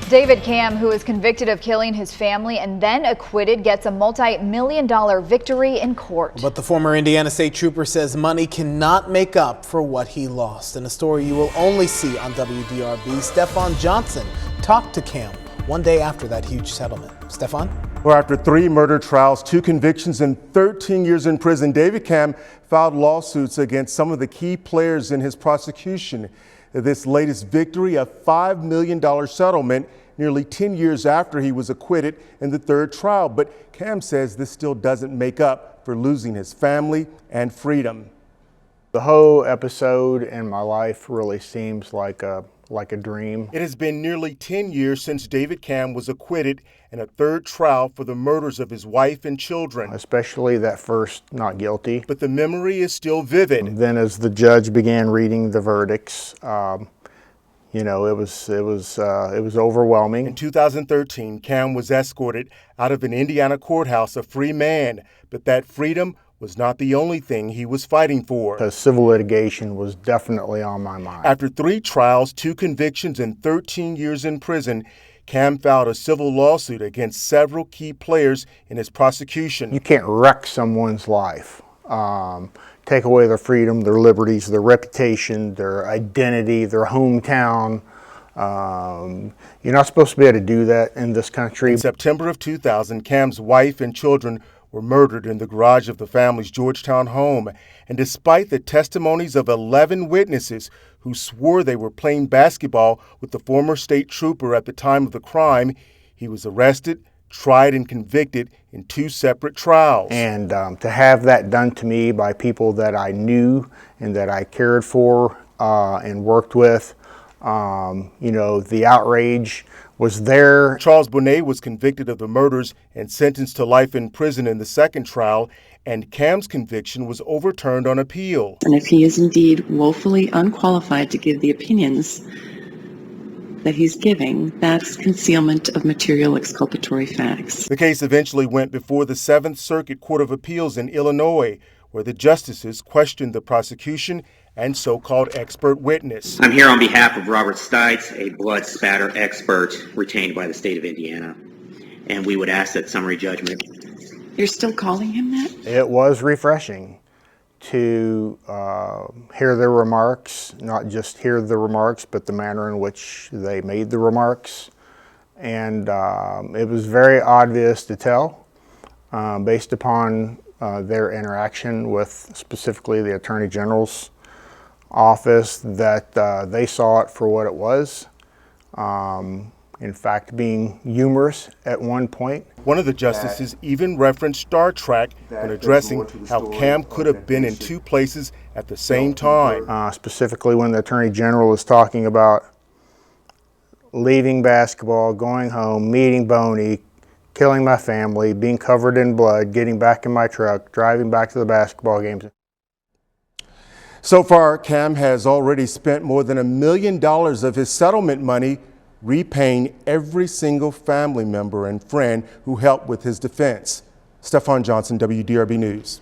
David Camm, who is convicted of killing his family and then acquitted, gets a multi-million-dollar victory in court. But the former Indiana State Trooper says money cannot make up for what he lost. In a story you will only see on WDRB, Stefan Johnson talked to Camm one day after that huge settlement. Stefan? Well, after 3 murder trials, 2 convictions, and 13 years in prison, David Camm filed lawsuits against some of the key players in his prosecution. This latest victory, a $5 million settlement, nearly 10 years after he was acquitted in the 3rd trial. But Camm says this still doesn't make up for losing his family and freedom. The whole episode in my life really seems like a dream. It has been nearly 10 years since David Camm was acquitted in a 3rd trial for the murders of his wife and children. Especially that first not guilty. But the memory is still vivid. Then as the judge began reading the verdicts, you know, it was overwhelming. In 2013, Camm was escorted out of an Indiana courthouse a free man, but that freedom was not the only thing he was fighting for. Because civil litigation was definitely on my mind. After 3 trials, 2 convictions, and 13 years in prison, Camm filed a civil lawsuit against several key players in his prosecution. You can't wreck someone's life, take away their freedom, their liberties, their reputation, their identity, their hometown. You're not supposed to be able to do that in this country. In September of 2000, Camm's wife and children were murdered in the garage of the family's Georgetown home. And despite the testimonies of 11 witnesses who swore they were playing basketball with the former state trooper at the time of the crime, he was arrested, tried, and convicted in 2 separate trials. And to have that done to me by people that I knew and that I cared for and worked with, you know, the outrage was there. Charles Bonet was convicted of the murders and sentenced to life in prison in the 2nd trial, and Camm's conviction was overturned on appeal. And if he is indeed woefully unqualified to give the opinions that he's giving, that's concealment of material exculpatory facts. The case eventually went before the 7th Circuit Court of Appeals in Illinois, where the justices questioned the prosecution and so-called expert witness. I'm here on behalf of Robert Stites, a blood spatter expert retained by the state of Indiana, and we would ask that summary judgment. You're still calling him that? It was refreshing to hear their remarks, not just hear the remarks, but the manner in which they made the remarks. And it was very obvious to tell, based upon their interaction with specifically the Attorney General's office, that they saw it for what it was. In fact, being humorous at one point. One of the justices even referenced Star Trek when addressing how Camm could have been in 2 places at the same time. Specifically when the Attorney General was talking about leaving basketball, going home, meeting Boney, killing my family, being covered in blood, getting back in my truck, driving back to the basketball games. So far, Camm has already spent more than $1 million of his settlement money repaying every single family member and friend who helped with his defense. Stefan Johnson, WDRB News.